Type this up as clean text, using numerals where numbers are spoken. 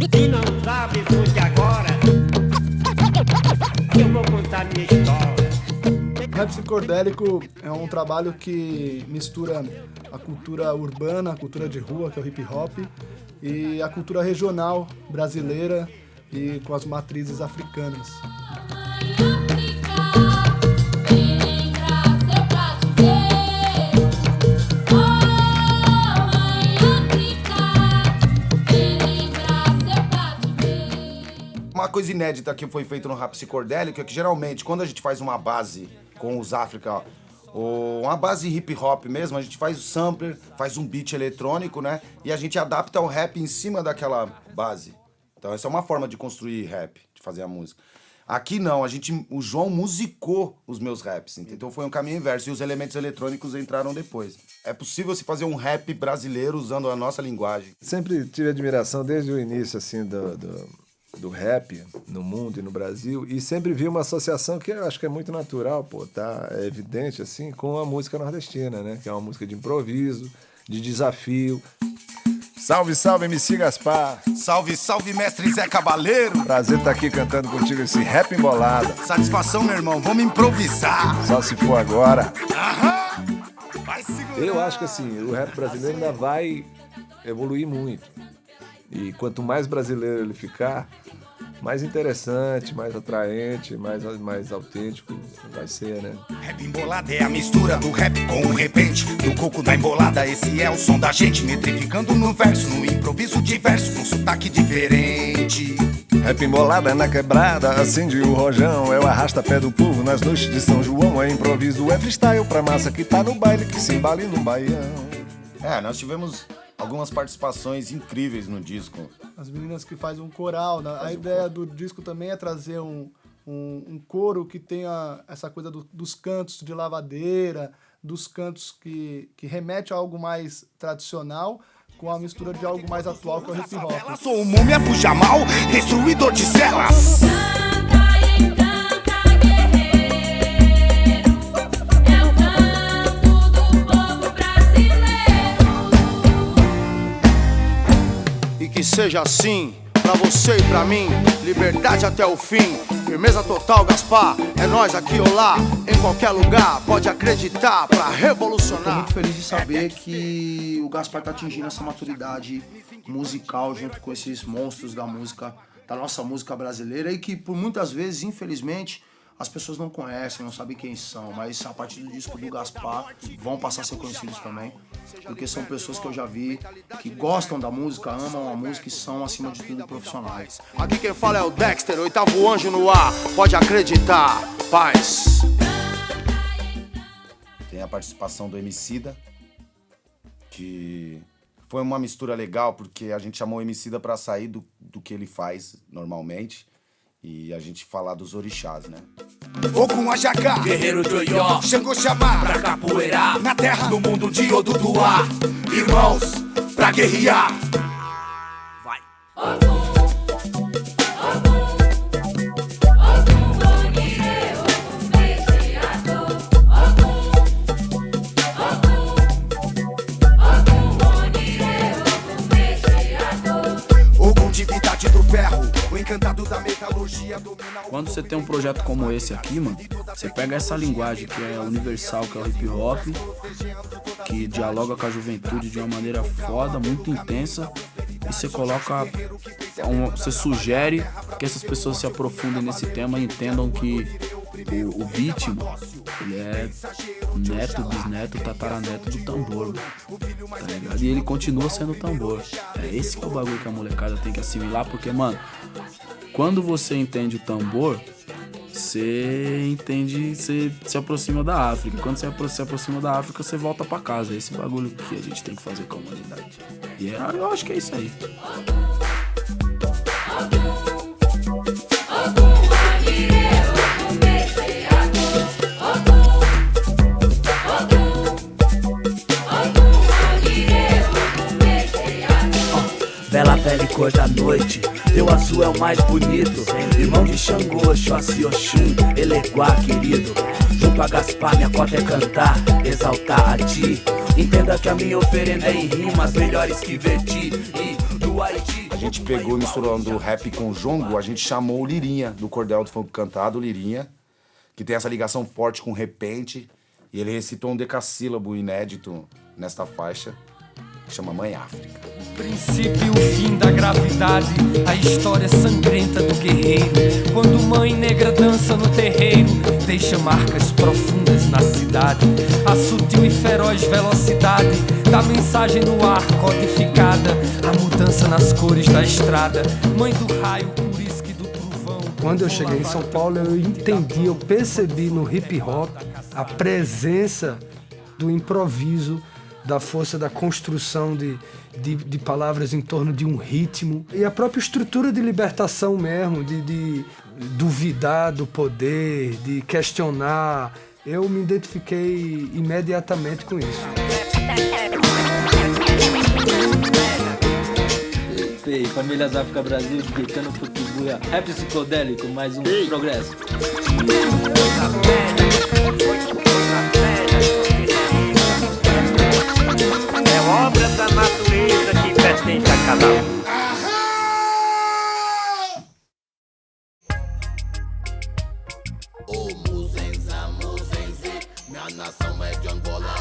Se não sabe, escute agora. Eu vou contar minha história. Rap psicodélico é um trabalho que mistura a cultura urbana, a cultura de rua, que é o hip hop, e a cultura regional brasileira e com as matrizes africanas. Uma coisa inédita que foi feita no rap psicodélico é que geralmente quando a gente faz uma base com os África, ou uma base hip hop mesmo, a gente faz o sampler, faz um beat eletrônico, né? E a gente adapta o rap em cima daquela base. Então essa é uma forma de construir rap, de fazer a música. Aqui não, o João musicou os meus raps, entendeu? Então foi um caminho inverso e os elementos eletrônicos entraram depois. É possível se fazer um rap brasileiro usando a nossa linguagem. Sempre tive admiração desde o início, assim, do rap no mundo e no Brasil, e sempre vi uma associação que eu acho que é muito natural, pô, tá? É evidente, assim, com a música nordestina, né? Que é uma música de improviso, de desafio. Salve, salve, MC Gaspar. Salve, salve, mestre Zé Cabaleiro. Prazer estar aqui cantando contigo esse rap embolada. Satisfação, meu irmão, vamos improvisar. Só se for agora. Aham. Vai segurar. Eu acho que, assim, o rap brasileiro ainda vai evoluir muito. E quanto mais brasileiro ele ficar, mais interessante, mais atraente, mais autêntico vai ser, né? Rap embolada é a mistura do rap com o repente. Do coco da embolada, esse é o som da gente. Metrificando no verso, no improviso diverso, com sotaque diferente. Rap embolada na quebrada, acende o rojão. É o arrasta-pé do povo nas noites de São João. É improviso, é freestyle pra massa que tá no baile, que se embale no baião. Nós tivemos algumas participações incríveis no disco. As meninas que fazem um coral, né? A ideia do disco também é trazer um coro que tenha essa coisa dos cantos de lavadeira, dos cantos que remete a algo mais tradicional, com a mistura de algo mais atual que é o hip hop. Eu sou o Múmia Bujamal, destruidor de celas. Que seja assim, pra você e pra mim, liberdade até o fim, firmeza total, Gaspar, é nós aqui ou lá, em qualquer lugar, pode acreditar pra revolucionar. Tô muito feliz de saber que o Gaspar tá atingindo essa maturidade musical junto com esses monstros da música, da nossa música brasileira, e que por muitas vezes, infelizmente, as pessoas não conhecem, não sabem quem são, mas a partir do disco do Gaspar vão passar a ser conhecidos também, porque são pessoas que eu já vi que gostam da música, amam a música e são, acima de tudo, profissionais. Aqui quem fala é o Dexter, oitavo anjo no ar, pode acreditar, paz. Tem a participação do Emicida, que foi uma mistura legal, porque a gente chamou o Emicida pra sair do que ele faz normalmente, e a gente falar dos orixás, né? Ogum Ajacá, guerreiro de Oió, Xangô chamar pra capoeirar, na terra, no mundo de Oduduá, irmãos, pra guerrear. Vai! Quando você tem um projeto como esse aqui, mano, você pega essa linguagem que é universal, que é o hip hop, que dialoga com a juventude de uma maneira foda, muito intensa, e você coloca, você sugere que essas pessoas se aprofundem nesse tema e entendam que o beat, mano, ele é neto, bisneto, tataraneto do tambor, tá ligado? E ele continua sendo tambor. É esse que é o bagulho que a molecada tem que assimilar, porque, mano, quando você entende o tambor, você entende, você se aproxima da África. Quando você se aproxima da África, você volta pra casa. É esse bagulho que a gente tem que fazer com a humanidade. E eu acho que é isso aí. Bela pele cor da noite, teu azul é o mais bonito. Irmão de Xangô, Xóssi, Oxum, Eleguá, querido. Junto a Gaspar, minha cota é cantar, exaltar a ti. Entenda que a minha oferenda é em rimas melhores que Verdi e do Haiti. gente pegou misturando rap com jongo, a gente chamou o Lirinha, do Cordel do Funk Cantado, o Lirinha, que tem essa ligação forte com repente, e ele recitou um decassílabo inédito nesta faixa, que chama Mãe África. O princípio e o fim da gravidade, a história sangrenta do guerreiro. Quando mãe negra dança no terreiro, deixa marcas profundas na cidade. A sutil e feroz velocidade da mensagem no ar codificada, a mudança nas cores da estrada. Mãe do raio, por isso que do trovão. Quando eu cheguei em São Paulo, eu entendi, eu percebi no hip hop a presença do improviso, da força da construção de palavras em torno de um ritmo e a própria estrutura de libertação mesmo, de duvidar do poder, de questionar. Eu me identifiquei imediatamente com isso. Ei, Famílias África Brasil, dedicando Futubuia, rap psicodélico, mais um progresso. É obra da natureza que pertence a cada um. Minha nação é de Angola,